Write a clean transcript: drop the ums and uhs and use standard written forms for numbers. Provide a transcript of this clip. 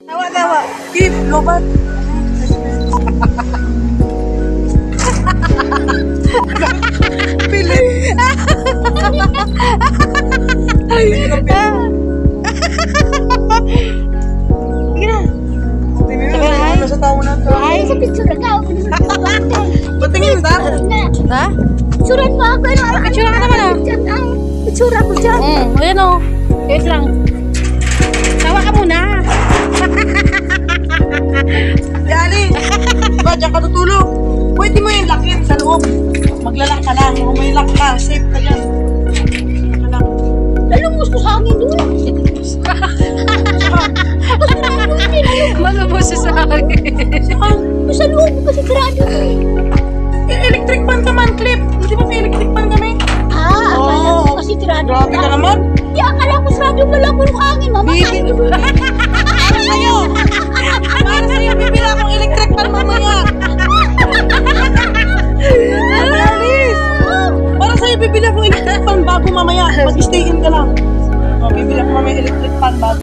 Tawa. Keep, lobat. Pili. Ay, nasa tao na to. Ay, sa picture ka. Patingin ta? Ha? Picturean mo ako. Picture ka naman ah. Picture ako dyan. Ayan o. Wait lang. Tawa ka muna. Yali. Diba, dyan ka tutulog. Pwede mo yung lakin sa loob. Maglalak ka lang. Kung may lock ka, safe ka dyan. Lalong gusto sa hangin doon. Malabos sa akin. Sa loob kasi sarado. Electric fan ka man, Clip. Hindi ba may electric fan kami? Akala ko kasi sarado. Grabe ka naman. Di, akala ko sarado. Wala ko ng hangin. Mamatay. Para sa'yo. Para sa'yo, bibila akong electric fan mamaya. Alis. Para sa'yo, bibila akong electric fan bago mamaya. Mag-stay in ka lang. Bibila ko mamaya electric fan bago.